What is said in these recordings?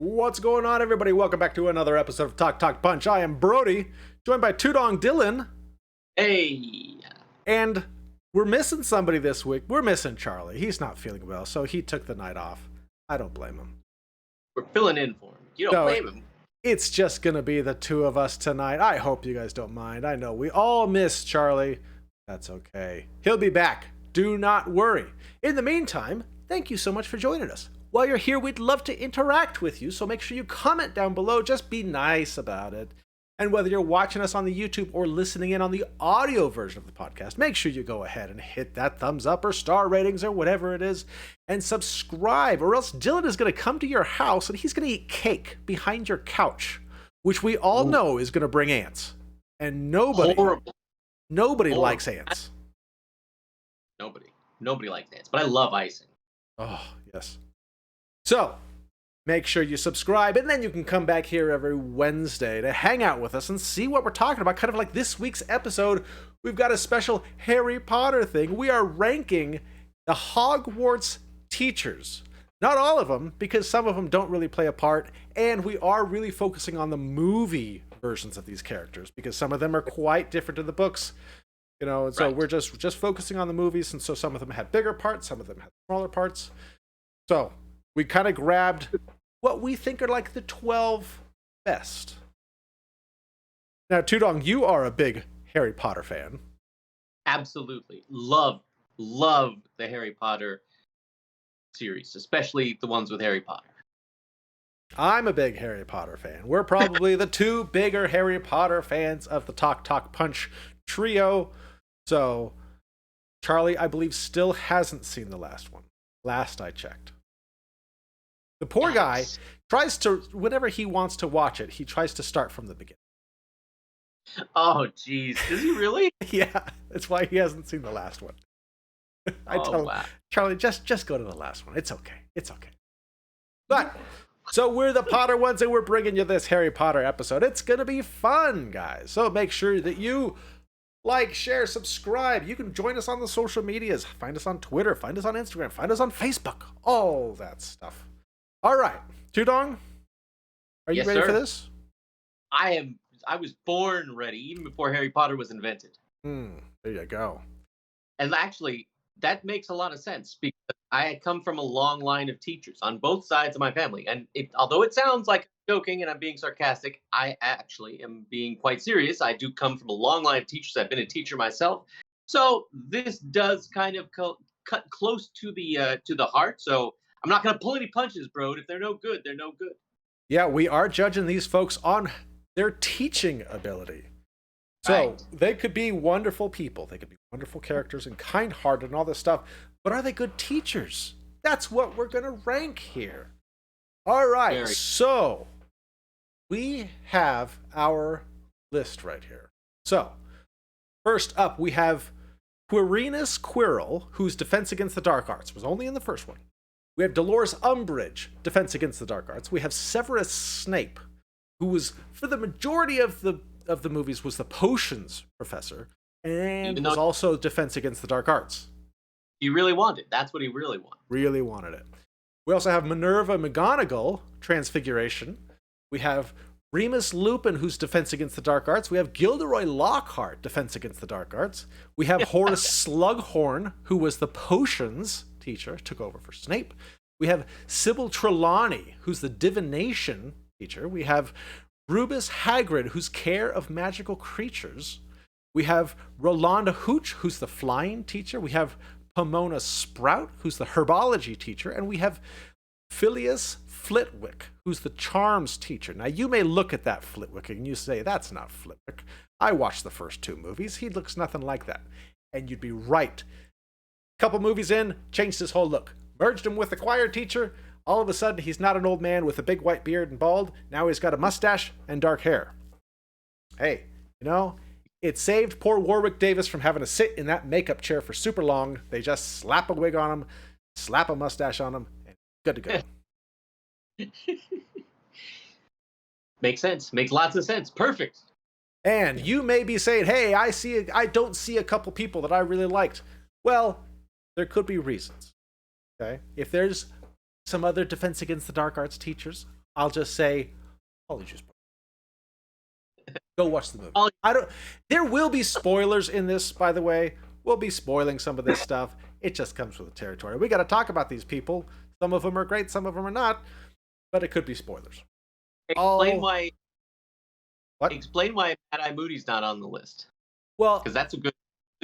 What's going on, everybody? Welcome back to another episode of Talk Talk Punch. I am Brody, joined by Tudong Dylan, Hey, and we're missing somebody this week. We're missing Charlie. He's not feeling well, so he took the night off. I don't blame him. we're filling in for him. You don't blame him. It's just gonna be the two of us tonight. I hope you guys don't mind. I know we all miss Charlie. That's okay. He'll be back. Do not worry. In the meantime, thank you so much for joining us. While you're here, we'd love to interact with you, so make sure you comment down below. Just be nice about it. And whether you're watching us on the YouTube or listening in on the audio version of the podcast, make sure you go ahead and hit that thumbs up or star ratings or whatever it is, and subscribe, or else Dylan is going to come to your house and he's going to eat cake behind your couch, which we all know is going to bring ants. And nobody Horrible. likes ants. Nobody likes ants, but I love icing. Oh, yes. So, make sure you subscribe, and then you can come back here every Wednesday to hang out with us and see what we're talking about. Kind of like this week's episode, we've got a special Harry Potter thing. We are ranking the Hogwarts teachers. Not all of them, because some of them don't really play a part, and we are really focusing on the movie versions of these characters, because some of them are quite different in the books. You know, and so we're just focusing on the movies, and so some of them had bigger parts, some of them had smaller parts. So we kind of grabbed what we think are like the 12 best. Now, Tudong, you are a big Harry Potter fan. Absolutely. Love the Harry Potter series, especially the ones with Harry Potter. I'm a big Harry Potter fan. We're probably the two bigger Harry Potter fans of the Talk Talk Punch trio. So, Charlie, I believe, still hasn't seen the last one. Last I checked. The poor guy tries to, whenever he wants to watch it, he tries to start from the beginning. Oh, jeez. Does he really? Yeah, that's why he hasn't seen the last one. I tell him, wow. Charlie, just go to the last one. It's okay. It's okay. But, so we're the Potter ones, and we're bringing you this Harry Potter episode. It's going to be fun, guys. So make sure that you like, share, subscribe. You can join us on the social medias. Find us on Twitter. Find us on Instagram. Find us on Facebook. All that stuff. All right. Tudong, are you ready for this? I was born ready, even before Harry Potter was invented. There you go. And actually, that makes a lot of sense, because I had come from a long line of teachers on both sides of my family. And although it sounds like I'm joking and I'm being sarcastic, I actually am being quite serious. I do come from a long line of teachers. I've been a teacher myself. So this does kind of cut close to the heart. So I'm not going to pull any punches, bro. If they're no good, they're no good. Yeah, we are judging these folks on their teaching ability. So They could be wonderful people. They could be wonderful characters and kind-hearted and all this stuff. But are they good teachers? That's what we're going to rank here. All right, so we have our list right here. So first up, we have Quirinus Quirrell, whose Defense Against the Dark Arts was only in the first one. We have Dolores Umbridge, Defense Against the Dark Arts. We have Severus Snape, who was, for the majority of the movies, was the potions professor, and was also Defense Against the Dark Arts. He really wanted. That's what he really wanted. Really wanted it. We also have Minerva McGonagall, Transfiguration. We have Remus Lupin, who's Defense Against the Dark Arts. We have Gilderoy Lockhart, Defense Against the Dark Arts. We have Horace Slughorn, who was the potions teacher, took over for Snape. We have Sybil Trelawney, who's the divination teacher. We have Rubus Hagrid, who's care of magical creatures. We have Rolanda Hooch, who's the flying teacher. We have Pomona Sprout, who's the herbology teacher. And we have Phileas Flitwick, who's the charms teacher. Now, you may look at that Flitwick and you say, that's not Flitwick. I watched the first two movies. He looks nothing like that. And you'd be right. Couple movies in, changed his whole look. Merged him with the choir teacher. All of a sudden, he's not an old man with a big white beard and bald. Now he's got a mustache and dark hair. Hey, you know, it saved poor Warwick Davis from having to sit in that makeup chair for super long. They just slap a wig on him, slap a mustache on him, and good to go. Makes sense. Makes lots of sense. Perfect. And you may be saying, hey, I don't see a couple people that I really liked. Well, there could be reasons. Okay? If there's some other Defense Against the Dark Arts teachers I'll just say, Polyjuice Potion. Go watch the movie. There will be spoilers in this, by the way. We'll be spoiling some of this stuff. It just comes with the territory. We got to talk about these people. Some of them are great, some of them are not, but it could be spoilers. Explain why. What? Explain why Mad Eye Moody's not on the list. Well, because that's a good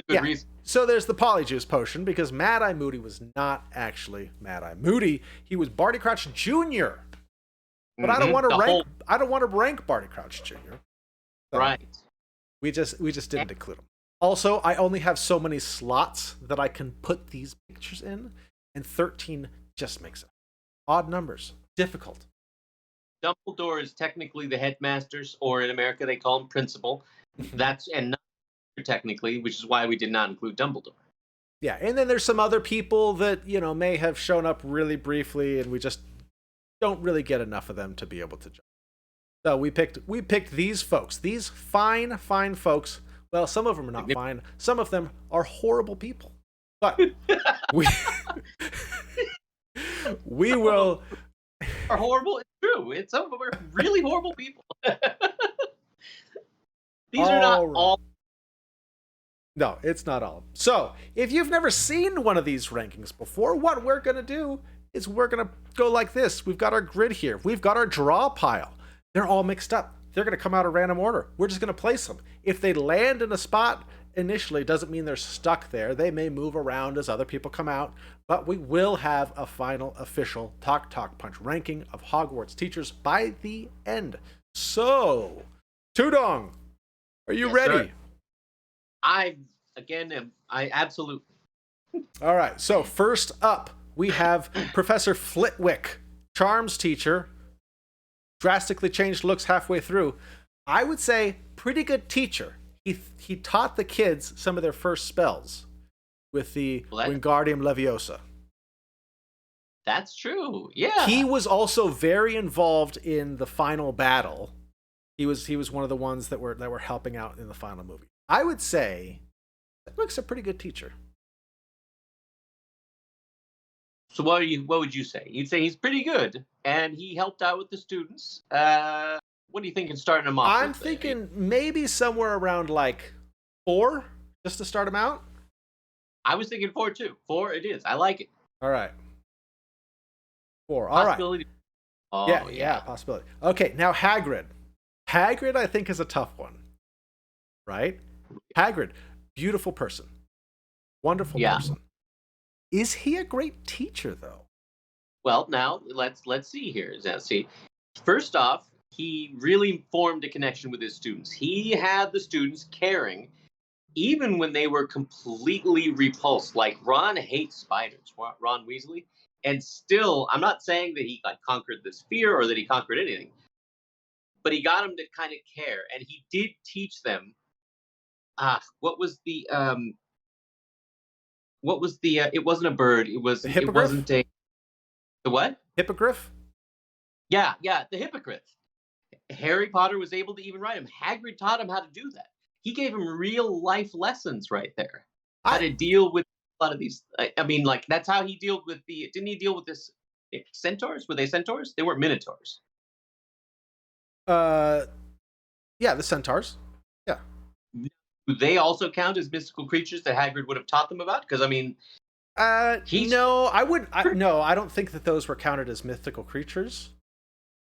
reason. So there's the Polyjuice Potion, because Mad Eye Moody was not actually Mad Eye Moody. He was Barty Crouch Jr. But I don't want to rank Barty Crouch Jr. So right. We just didn't include him. Also, I only have so many slots that I can put these pictures in, and 13 just makes it odd numbers. Difficult. Dumbledore is technically the headmasters, or in America they call him principal. That's not technically, which is why we did not include Dumbledore. Yeah, and then there's some other people that, may have shown up really briefly, and we just don't really get enough of them to be able to judge. So we picked these folks, these fine folks. Well, some of them are not fine. Some of them are horrible people. But we will. Are horrible. It's true. Some of them are really horrible people. These are not all. No, it's not all. So, if you've never seen one of these rankings before, what we're going to do is we're going to go like this. We've got our grid here. We've got our draw pile. They're all mixed up. They're going to come out of random order. We're just going to place them. If they land in a spot initially, doesn't mean they're stuck there. They may move around as other people come out, but we will have a final official Talk Punch ranking of Hogwarts teachers by the end. So, Tudong, are you ready? Sir. I absolutely. All right. So first up, we have Professor Flitwick, Charms teacher. Drastically changed looks halfway through. I would say pretty good teacher. He taught the kids some of their first spells with the Wingardium Leviosa. That's true. Yeah. He was also very involved in the final battle. He was one of the ones that were helping out in the final movie. I would say Flitwick's a pretty good teacher. So what would you say? You'd say he's pretty good, and he helped out with the students. What do you think in starting him off? I'm thinking maybe somewhere around like 4, just to start him out. I was thinking 4 too. 4 it is. I like it. All right. 4. All possibility. Right. Oh, yeah, possibility. Okay, now Hagrid. Hagrid, I think, is a tough one. Right? Hagrid, beautiful person. Wonderful person. Is he a great teacher, though? Well, now let's see here. Now, see, first off, he really formed a connection with his students. He had the students caring, even when they were completely repulsed. Like Ron hates spiders, Ron Weasley, and still, I'm not saying that he conquered this fear or that he conquered anything, but he got them to kind of care, and he did teach them. What was the? It wasn't a bird. It was. The hippogriff? It wasn't a. The what? Hippogriff? Yeah, the hippogriff. Harry Potter was able to even write him. Hagrid taught him how to do that. He gave him real life lessons right there. How to deal with a lot of these. I mean, like that's how he dealt with the. Didn't he deal with this? Centaurs? Were they centaurs? They weren't minotaurs. Yeah, the centaurs. Yeah. Do they also count as mystical creatures that Hagrid would have taught them about? Because I mean, no, I wouldn't. No, I don't think that those were counted as mythical creatures.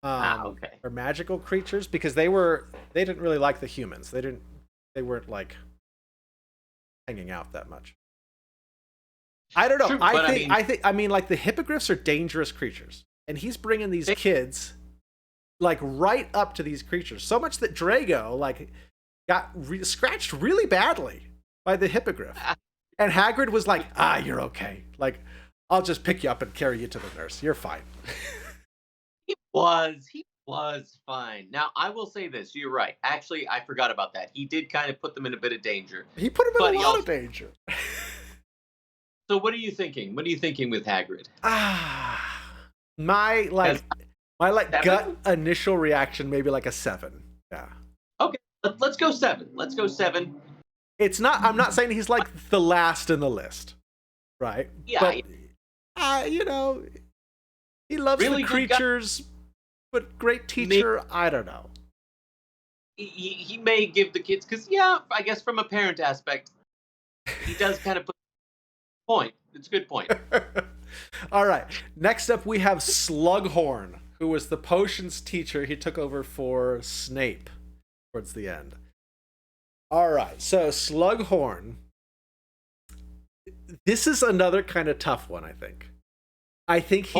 Okay. Or magical creatures, because they didn't really like the humans. They weren't like hanging out that much. I don't know. True, I mean, like the hippogriffs are dangerous creatures, and he's bringing these kids like right up to these creatures, so much that Drago like got scratched really badly by the hippogriff, and Hagrid was like, "You're okay. Like, I'll just pick you up and carry you to the nurse. You're fine." He was fine. Now, I will say this. You're right. Actually, I forgot about that. He did kind of put them in a bit of danger. He put them in a lot of danger. So what are you thinking? What are you thinking with Hagrid? My gut initial reaction, maybe like a 7. Yeah. Okay, let's go 7. Let's go 7. It's not. I'm not saying he's like the last in the list, right? Yeah. But he loves really the creatures. But great teacher, I don't know. He may give the kids, because yeah, I guess from a parent aspect, he does kind of put point. It's a good point. All right. Next up, we have Slughorn, who was the potions teacher. He took over for Snape towards the end. All right. So Slughorn. This is another kind of tough one, I think. I think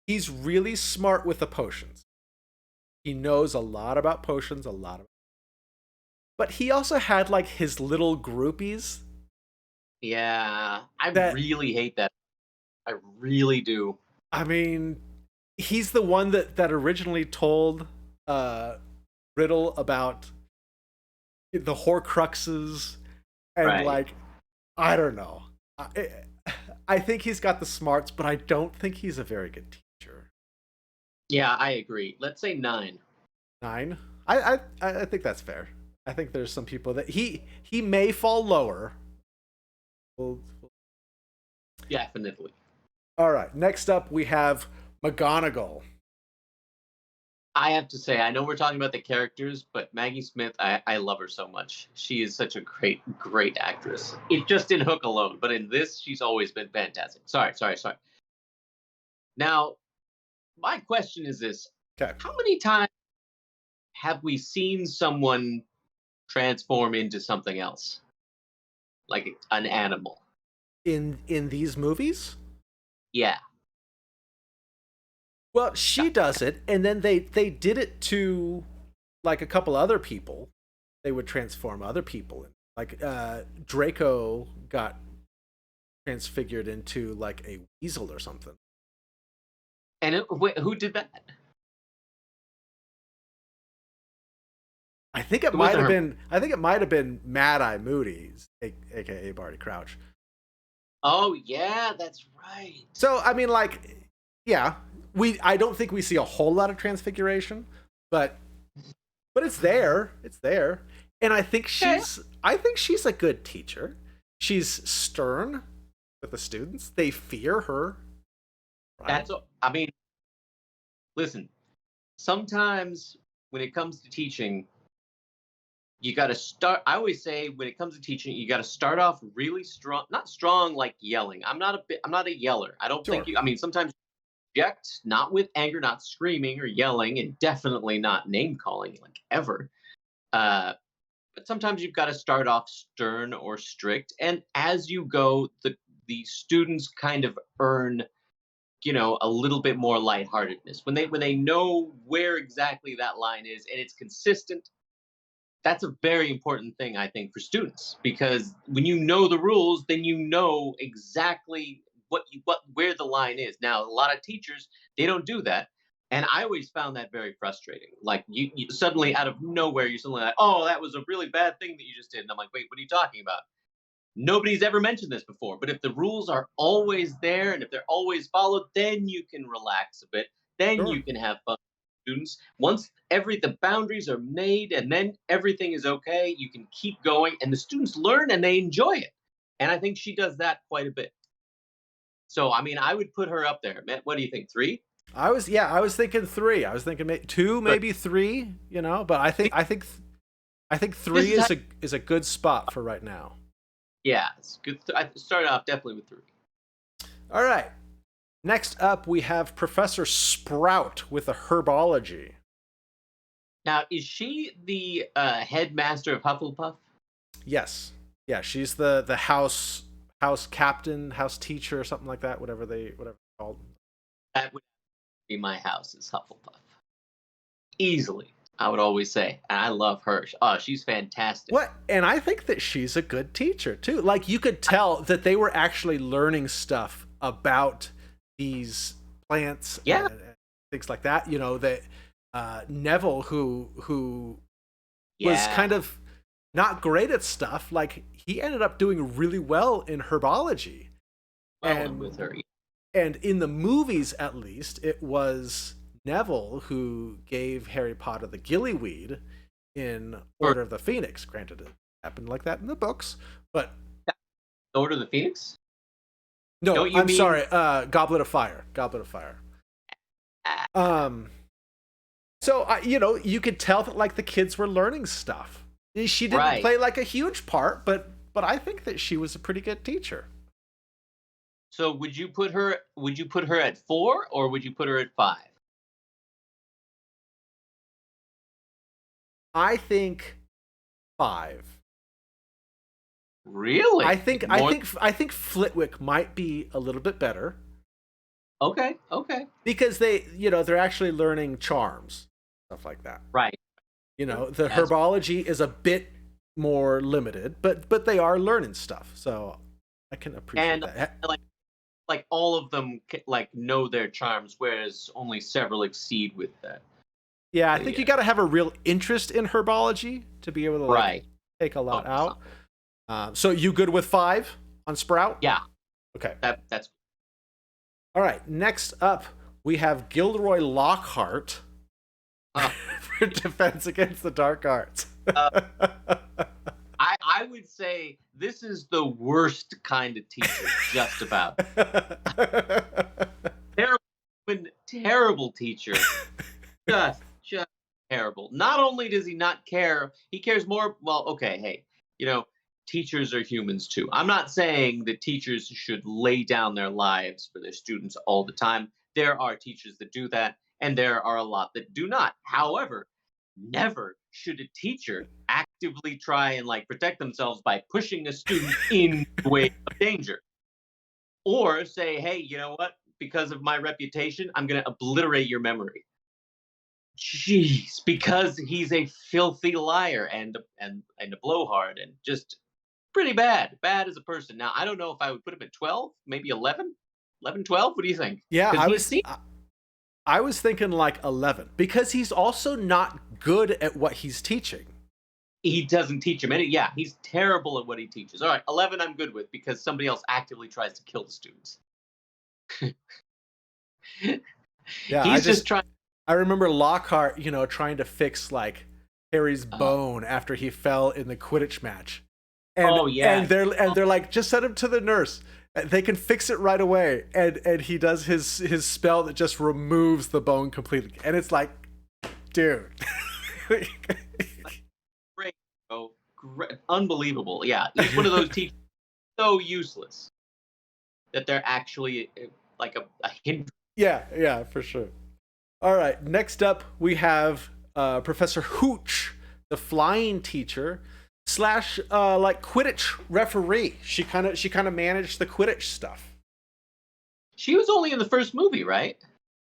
he's really smart with the potions. He knows a lot about potions, but he also had like his little groupies. Yeah, I really hate that. I really do. I mean, he's the one that originally told Riddle about the Horcruxes, and Right. like, I don't know. I think he's got the smarts, but I don't think he's a very good teacher. Yeah, I agree. Let's say 9. 9. I think that's fair. I think there's some people that he may fall lower. Definitely. All right. Next up, we have McGonagall. I have to say, I know we're talking about the characters, but Maggie Smith, I love her so much. She is such a great, great actress. It just in Hook alone, but in this, she's always been fantastic. Sorry. Now, my question is this: Okay. how many times have we seen someone transform into something else, like an animal? In these movies? Yeah. Well, she does it, and then they did it to like a couple other people. They would transform other people. Like Draco got transfigured into like a weasel or something. And wait, who did that? I think it might have been. I think it might have been Mad Eye Moody, aka Barty Crouch. Oh yeah, that's right. So I mean, like, yeah, I don't think we see a whole lot of transfiguration, but it's there. It's there. And I think she's a good teacher. She's stern with the students. They fear her. Right? I mean, listen, sometimes when it comes to teaching, you got to start. I always say when it comes to teaching, you got to start off really strong, not strong like yelling. I'm not a yeller. I don't think I mean, sometimes object, not with anger, not screaming or yelling, and definitely not name calling, like ever. But sometimes you've got to start off stern or strict, and as you go, the students kind of earn, a little bit more lightheartedness when they know where exactly that line is, and it's consistent. That's a very important thing, I think, for students, because when you know the rules, then you know exactly where the line is. Now, a lot of teachers, they don't do that, and I always found that very frustrating. Like you suddenly out of nowhere, you're suddenly like, "Oh, that was a really bad thing that you just did," and I'm like, "Wait, what are you talking about?" Nobody's ever mentioned this before, but if the rules are always there and if they're always followed, then you can relax a bit. Then you can have fun with students. Once the boundaries are made and then everything is okay, you can keep going and the students learn and they enjoy it. And I think she does that quite a bit. So, I mean, I would put her up there. Matt, what do you think? 3? I was thinking 3. I was thinking 2, maybe 3. But I think 3 is a good spot for right now. Yeah, it's good. I started off definitely with 3. All right. Next up, we have Professor Sprout with a herbology. Now, is she the headmaster of Hufflepuff? Yes. Yeah, she's the house captain, house teacher, or something like that. Whatever they're called. That would be my house is Hufflepuff. Easily. I would always say. And I love her. Oh, she's fantastic. What? And I think that she's a good teacher too. Like you could tell that they were actually learning stuff about these plants and things like that. That Neville, who was kind of not great at stuff, like he ended up doing really well in herbology. And with her. And in the movies, at least, it was Neville who gave Harry Potter the gillyweed in Order of the Phoenix. Granted, it happened like that in the books, but Order of the Phoenix? No, I'm sorry. Goblet of Fire. So you could tell that like the kids were learning stuff. She didn't Right. play like a huge part, but I think that she was a pretty good teacher. So would you put her at 4 or would you put her at 5? I think 5. Really? I think Flitwick might be a little bit better Okay. because they're actually learning charms, stuff like that. Right. The As- herbology is a bit more limited, but they are learning stuff, so I can appreciate And that. like all of them like know their charms, whereas only several exceed with that. Yeah, I think you got to have a real interest in herbology to be able to Right. take a lot Focus out. So you good with 5 on Sprout? Yeah. Okay. That's All right. Next up, we have Gilderoy Lockhart uh, for Defense Against the Dark Arts. I would say this is the worst kind of teacher, just about. Terrible teacher. Just terrible. Not only does he not care, he cares more. Well, okay, hey, teachers are humans too. I'm not saying that teachers should lay down their lives for their students all the time. There are teachers that do that, and there are a lot that do not. However, never should a teacher actively try and like protect themselves by pushing a student in the way of danger. Or say, hey, you know what? Because of my reputation, I'm going to obliterate your memory. Jeez, because he's a filthy liar and a blowhard and just pretty bad as a person. Now, I don't know if I would put him at 12, maybe 11, 11, 12. What do you think? Yeah, 'Cause I was thinking like 11 because he's also not good at what he's teaching. he doesn't teach him any. Yeah, he's terrible at what he teaches. All right, 11 I'm good with because somebody else actively tries to kill the students. Yeah, He's just trying. I remember Lockhart, trying to fix like Harry's bone after he fell in the Quidditch match. And, Oh, yeah. and they're like, just send him to the nurse. They can fix it right away. And he does his spell that just removes the bone completely. And it's like, dude. Great, great, unbelievable. Yeah, he's one of those teachers so useless that they're actually like a hindrance. Yeah, for sure. All right, next up we have Professor Hooch, the flying teacher / like Quidditch referee. She kind of managed the Quidditch stuff. She was only in the first movie, right?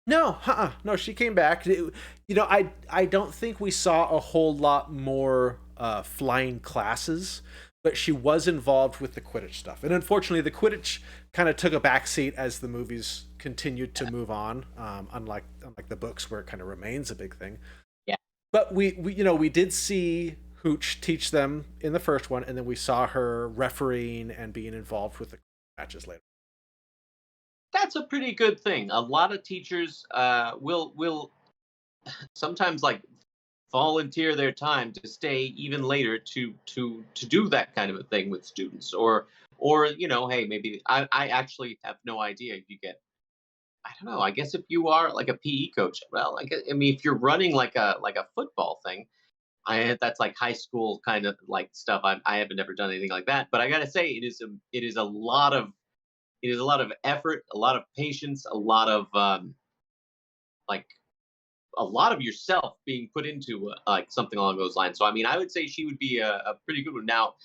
No, no, she came back. I don't think we saw a whole lot more flying classes, but she was involved with the Quidditch stuff. And unfortunately, the Quidditch kind of took a backseat as the movies continued to move on, unlike the books where it kind of remains a big thing. Yeah. But we did see Hooch teach them in the first one, and then we saw her refereeing and being involved with the matches later. That's a pretty good thing. A lot of teachers will sometimes like volunteer their time to stay even later to do that kind of a thing with students, or hey, maybe I actually have no idea if you get. I don't know. I guess if you are like a PE coach, well, I mean, if you're running like a football thing, that's like high school kind of like stuff. I haven't ever done anything like that, but I gotta say, it is a lot of effort, a lot of patience, a lot of like a lot of yourself being put into like something along those lines. So I mean, I would say she would be a pretty good one. Now,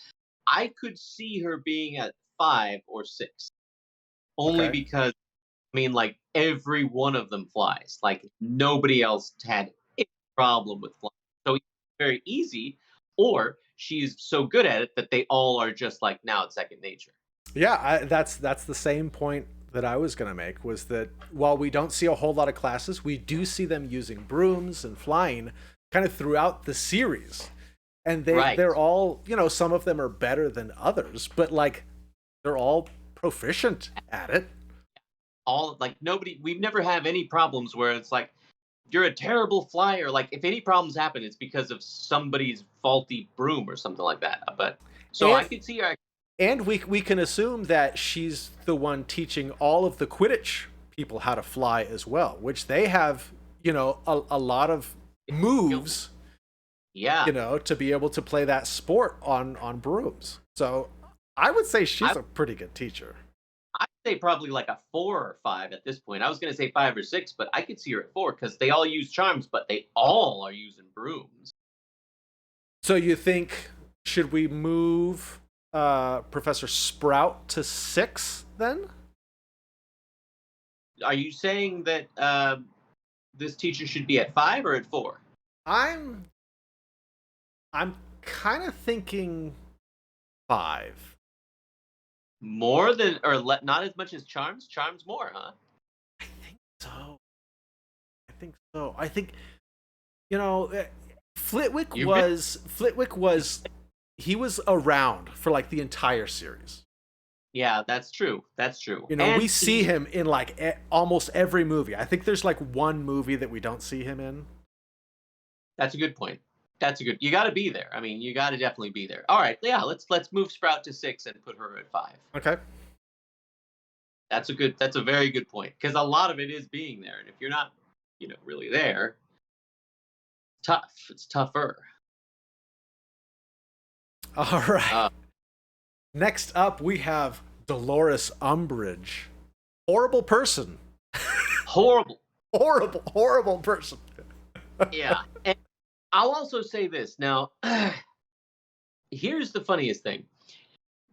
I could see her being at 5 or 6, only Okay. because I mean, like every one of them flies. Like nobody else had any problem with flying. So it's very easy, or she's so good at it that they all are just like now it's second nature. Yeah, that's the same point that I was going to make, was that while we don't see a whole lot of classes, we do see them using brooms and flying kind of throughout the series. And Right. they're all, some of them are better than others, but like they're all proficient at it. All like nobody, we've never have any problems where it's like you're a terrible flyer. Like if any problems happen, it's because of somebody's faulty broom or something like that. But so I And- could see her. And we can assume that she's the one teaching all of the Quidditch people how to fly as well, which they have, a lot of moves, Yeah. to be able to play that sport on brooms. So I would say she's I a pretty good teacher. I'd say probably like a 4 or 5 at this point. I was gonna say 5 or 6, but I could see her at 4 because they all use charms, but they all are using brooms. So you think, should we move Professor Sprout to 6 then? Are you saying that this teacher should be at 5 or at 4? I'm I'm kind of thinking 5. More than or not as much as charms? Charms more, huh? I think so. I think so. I think you know eh, Flitwick You really was Flitwick was he was around for like the entire series. Yeah, that's true. That's true. We And see him in like almost every movie. I think there's like one movie that we don't see him in. that's a good point. That's a good. You got to be there. I mean, you got to definitely be there. All right, yeah. Let's move Sprout to 6 and put her at 5. Okay. That's a good. That's a very good point because a lot of it is being there, and if you're not, really there, tough. It's tougher. All right. Uh, Next up, we have Dolores Umbridge. Horrible person. horrible. Horrible, horrible person. Yeah. And I'll also say this now. Here's the funniest thing,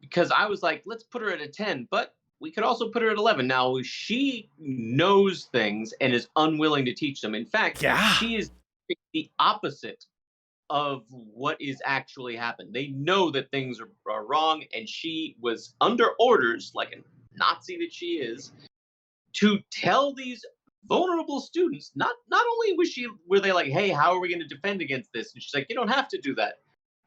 because I was like, let's put her at a 10, but we could also put her at 11. Now she knows things and is unwilling to teach them. In fact, Yeah. she is the opposite of what is actually happened. They know that things are wrong, and she was under orders, like a Nazi that she is, to tell these vulnerable students. Not only were they like, hey, how are we going to defend against this? And she's like, you don't have to do that.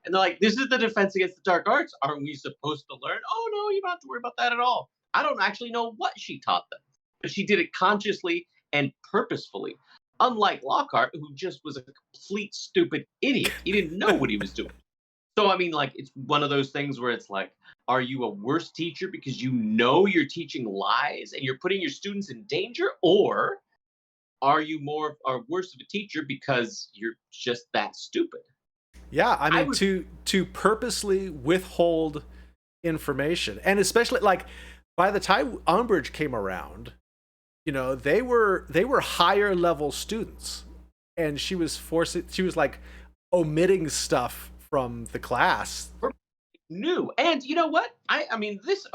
And they're like, this is the defense against the dark arts. Aren't we supposed to learn? Oh no, you don't have to worry about that at all. I don't actually know what she taught them, but she did it consciously and purposefully. Unlike Lockhart, who just was a complete stupid idiot. He didn't know what he was doing. So I mean, like, it's one of those things where it's like, are you a worse teacher because you know you're teaching lies and you're putting your students in danger, or are you more or worse of a teacher because you're just that stupid? Yeah, I I mean would to purposely withhold information, and especially like by the time Umbridge came around, they were higher level students, and she was like omitting stuff from the class. new. And you know what? I mean, this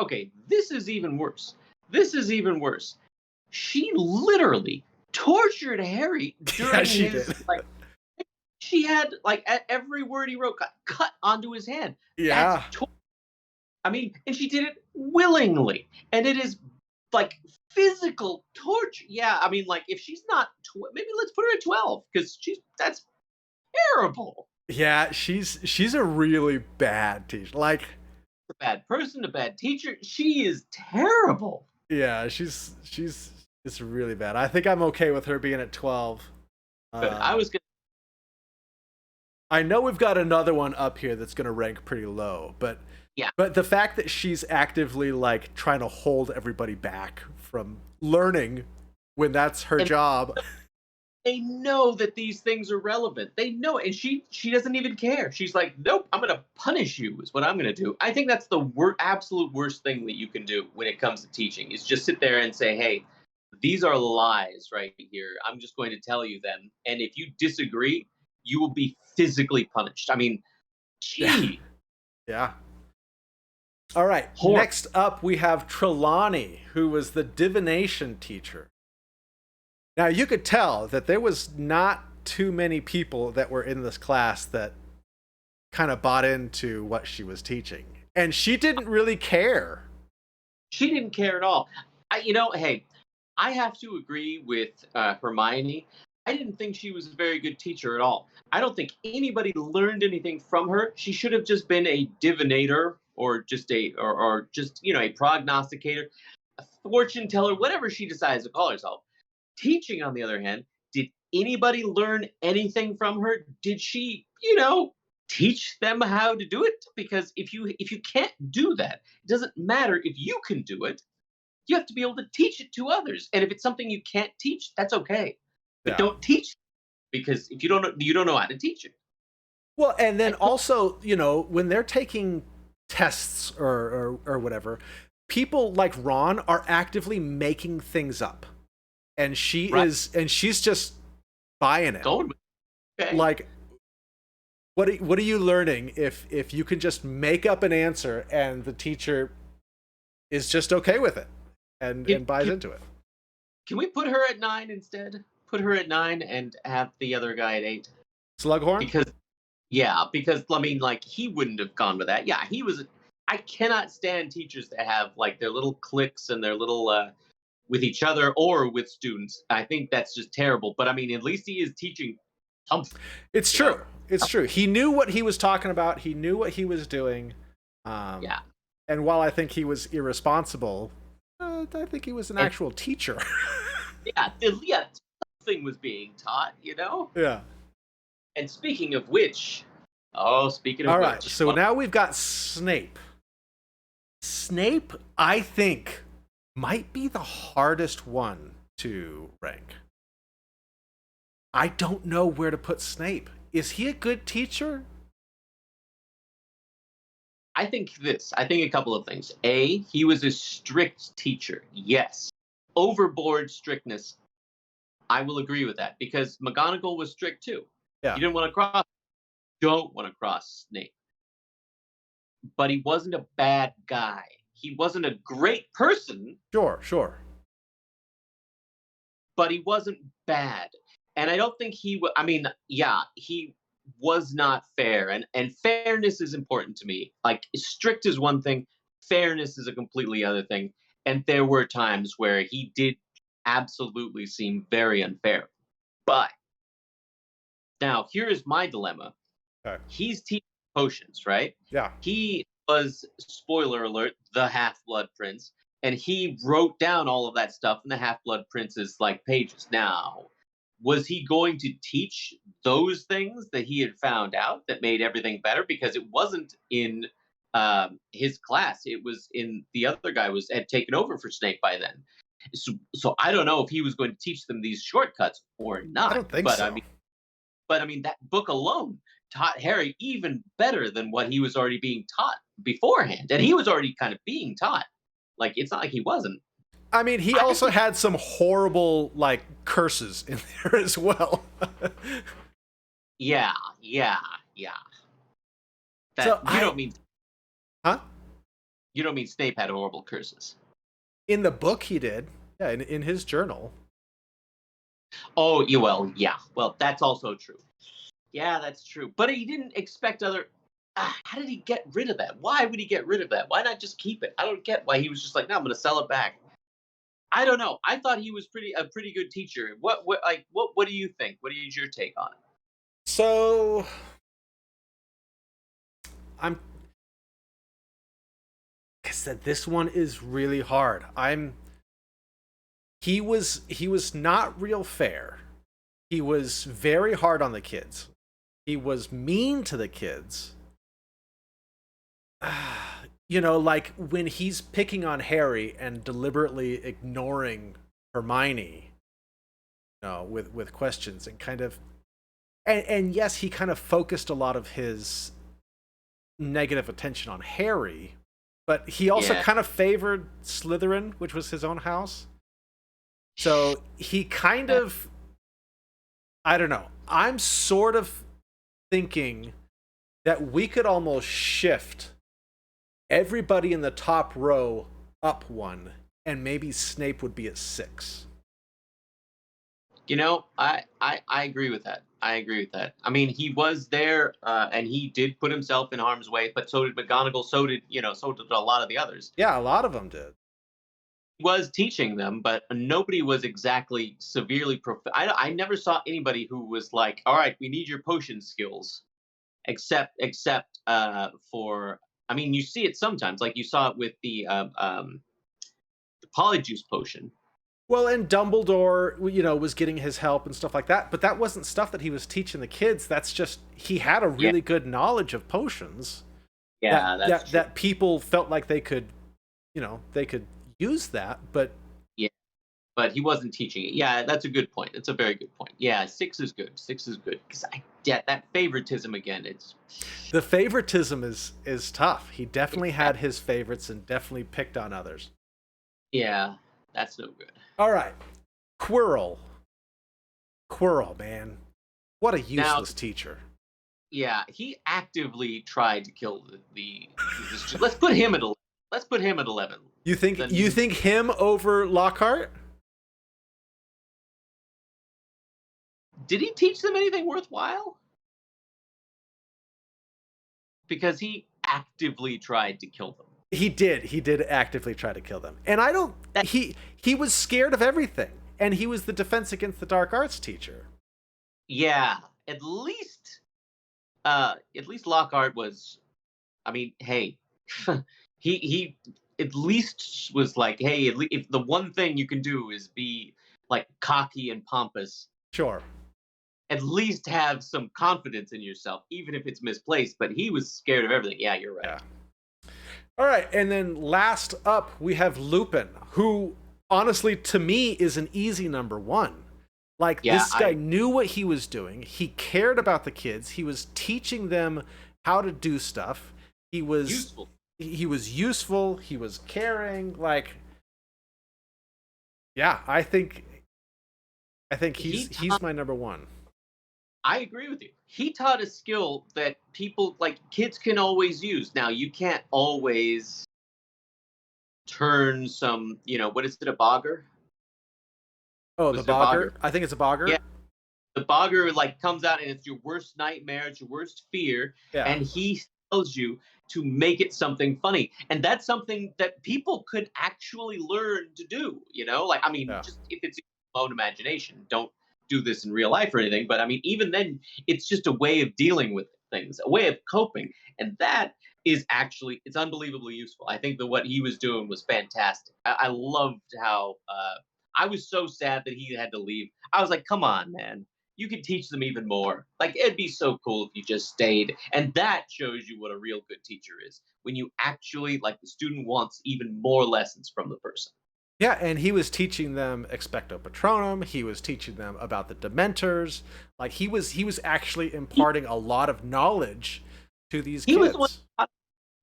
is even worse. This is even worse. She literally tortured Harry Yeah, during she his did. like she had like every word he wrote got cut onto his hand. That's Yeah, I mean, and she did it willingly. And it is like physical torture. Yeah, I mean, like if she's not maybe let's put her at 12 because that's terrible. yeah, she's a really bad teacher. Like, A bad person, a bad teacher. She is terrible. yeah, she's it's really bad. I think I'm okay with her being at 12. But I Uh, was gonna I know we've got another one up here that's going to rank pretty low, but yeah. the fact that she's actively like trying to hold everybody back from learning when that's her And job. they know that these things are relevant. They know it, and she doesn't even care. She's like, nope, I'm gonna punish you. Is what I'm gonna do. I think that's the absolute worst thing that you can do when it comes to teaching is just sit there and say, hey, these are lies right here. I'm just going to tell you them, and if you disagree, you will be physically punished. I mean, Yeah. gee, Yeah. All right. horrible. Next up, we have Trelawney, who was the divination teacher. Now, you could tell that there was not too many people that were in this class that kind of bought into what she was teaching. And she didn't really care. She didn't care at all. Hey, I have to agree with Hermione. I didn't think she was a very good teacher at all. I don't think anybody learned anything from her. She should have just been a divinator or just or just a prognosticator, a fortune teller, whatever she decides to call herself. Teaching, on the other hand, did anybody learn anything from her? Did she, teach them how to do it? Because if you can't do that, it doesn't matter if you can do it. You have to be able to teach it to others. And if it's something you can't teach, that's okay. But Yeah. don't teach because if you don't know, you don't know how to teach it. Well, and then I- also, when they're taking tests or whatever, people like Ron are actively making things up, and Right. she's just buying it. Going with okay. Like, what are you learning if you can just make up an answer and the teacher is just okay with it and buys into it? Can we put her at 9 instead? Put her at 9 and have the other guy at 8. Slughorn? Because I mean, like, he wouldn't have gone with that. Yeah, he was. I cannot stand teachers that have like their little cliques and their little with each other or with students. I think that's just terrible. But I mean, at least he is teaching something. It's you know? true. It's true. He knew what he was talking about. He knew what he was doing. Yeah. And while I think he was irresponsible, I think he was an actual teacher. Yeah, something was being taught. Yeah. And speaking of which, speaking of All which, right. So now we've got Snape. Snape, I think, might be the hardest one to rank. I don't know where to put Snape. Is he a good teacher? I think a couple of things. A, he was a strict teacher. Yes. Overboard strictness. I will agree with that because McGonagall was strict too. Yeah. You don't want to cross Snape. But he wasn't a bad guy. He wasn't a great person, Sure. but he wasn't bad. And I don't think he was. I mean, yeah, he was not fair, and fairness is important to me. Like, strict is one thing, fairness is a completely other thing. And there were times where he did absolutely seem very unfair. But now here is my dilemma. Okay. He's teaching potions, right? Yeah. He was, spoiler alert, the Half-Blood Prince, and he wrote down all of that stuff in the Half-Blood Prince's like pages. Now, was he going to teach those things that he had found out that made everything better? Because it wasn't in his class; it was in the other guy had taken over for Snape by then. So I don't know if he was going to teach them these shortcuts or not. I don't think so. But I mean, that book alone taught Harry even better than what he was already being taught beforehand, and he was already kind of being taught. Like, it's not like he wasn't. I mean, he also had some horrible, like, curses in there as well. Yeah. So don't mean, huh? You don't mean Snape had horrible curses? In the book, he did. Yeah, in his journal. Oh, yeah. Well, that's also true. Yeah, that's true. But he didn't expect other. How did he get rid of that? Why would he get rid of that? Why not just keep it? I don't get why he was just like, no, I'm going to sell it back. I don't know. I thought he was a pretty good teacher. What do you think? What is your take on it? So like I said, this one is really hard. He was not real fair. He was very hard on the kids. He was mean to the kids. Like when he's picking on Harry and deliberately ignoring Hermione, with questions and kind of, and yes, he kind of focused a lot of his negative attention on Harry, but he also kind of favored Slytherin, which was his own house. So he kind of, I don't know. I'm sort of thinking that we could almost shift everybody in the top row up one, and maybe Snape would be at 6. I agree with that. I mean, he was there, and he did put himself in harm's way, but so did McGonagall. So did a lot of the others. Yeah, a lot of them did. He was teaching them, but nobody was exactly severely I never saw anybody who was like, all right, we need your potion skills, except for, I mean, you see it sometimes, like you saw it with the Polyjuice potion. Well, and Dumbledore, was getting his help and stuff like that, but that wasn't stuff that he was teaching the kids. That's just, he had a really good knowledge of potions. Yeah, that's true. That people felt like they could use that, but but he wasn't teaching it. Yeah, that's a good point. That's a very good point. Yeah, 6 is good. 6 is good because yeah, that favoritism again. It's The favoritism is tough. He definitely had his favorites and definitely picked on others. yeah, that's no good. All right. Quirrell. Quirrell, man. What a useless teacher. Yeah, he actively tried to kill let's put him at 11. Let's put him at 11. You think him over Lockhart? Did he teach them anything worthwhile? Because he actively tried to kill them. He did actively try to kill them. And I don't he was scared of everything. And he was the Defense Against the Dark Arts teacher. Yeah, at least Lockhart was, I mean, hey, he at least was like, hey, if the one thing you can do is be like cocky and pompous, Sure. at least have some confidence in yourself, even if it's misplaced. But he was scared of everything. Yeah, you're right. Yeah. All right, and then last up we have Lupin, who honestly to me is an easy number one. Like, Yeah, this guy knew what he was doing. He cared about the kids. He was teaching them how to do stuff. He was Useful. He was useful. He was caring. Like, yeah, I think he's my number one. I agree with you. He taught a skill that people like kids can always use. Now you can't always turn some, what is it, a bogger? Oh, Was the it a bogger? bogger? I think it's a bogger. Yeah. The bogger like comes out and it's your worst nightmare, it's your worst fear, Yeah. and he tells you to make it something funny. And that's something that people could actually learn to do, Like, I mean, Yeah. just if it's your own imagination, don't do this in real life or anything. But I mean, even then, it's just a way of dealing with things, a way of coping. And that is actually, it's unbelievably useful. I think that what he was doing was fantastic. I loved how, I was so sad that he had to leave. I was like, come on, man. You could teach them even more. Like, it'd be so cool if you just stayed. And that shows you what a real good teacher is. When you actually, like, the student wants even more lessons from the person. Yeah, and he was teaching them Expecto Patronum. He was teaching them about the Dementors. Like, he was actually imparting a lot of knowledge to these He kids. was the one who taught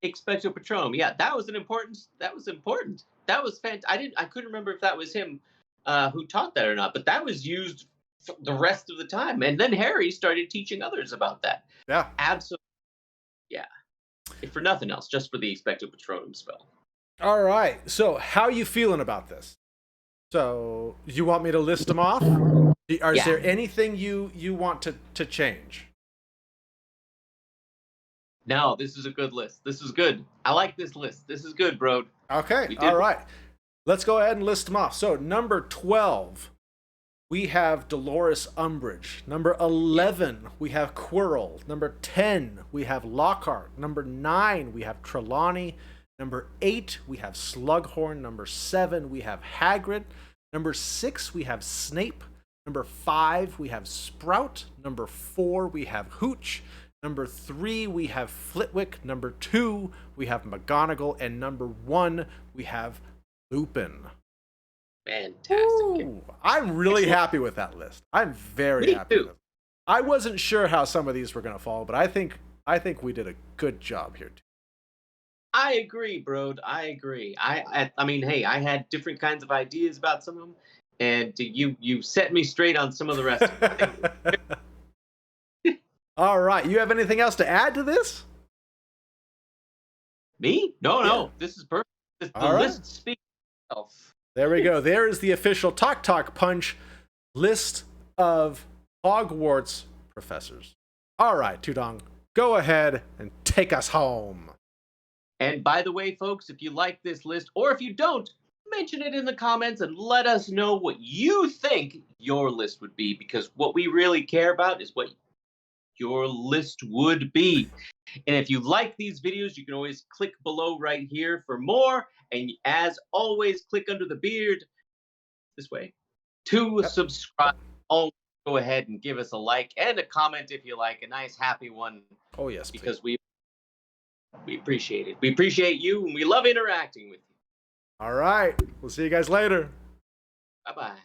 Expecto Patronum. Yeah, that was important. That was fantastic. I couldn't remember if that was him who taught that or not, but that was used the rest of the time. And then Harry started teaching others about that. Yeah. Absolutely. Yeah. If for nothing else, just for the Expecto Patronum spell. All right. So, how you feeling about this? So, you want me to list them off? Is there anything you want to change? No, this is a good list. This is good. I like this list. This is good, bro. Okay. All right. Let's go ahead and list them off. So, number 12, we have Dolores Umbridge. Number 11, we have Quirrell. Number 10, we have Lockhart. Number 9, we have Trelawney. Number 8, we have Slughorn. Number 7, we have Hagrid. Number 6, we have Snape. Number 5, we have Sprout. Number 4, we have Hooch. Number 3, we have Flitwick. Number 2, we have McGonagall. And number 1, we have Lupin. Fantastic. Ooh, I'm really happy with that list. I'm very happy with it. I wasn't sure how some of these were going to fall, but I think we did a good job here too. I agree, bro. I agree. I mean, hey, I had different kinds of ideas about some of them, and you set me straight on some of the rest of them. All right. You have anything else to add to this? Me? No. Yeah. This is perfect. The list speaks for itself. There we go. There is the official Talk Punch list of Hogwarts professors. All right, Tudong, go ahead and take us home. And by the way, folks, if you like this list, or if you don't, mention it in the comments and let us know what you think your list would be, because what we really care about is what your list would be. And if you like these videos, you can always click below right here for more. And as always, click under the beard this way to subscribe. Always go ahead and give us a like and a comment if you like, a nice happy one. Oh yes, because please. We appreciate it. We appreciate you, and we love interacting with you. All right. We'll see you guys later. Bye bye.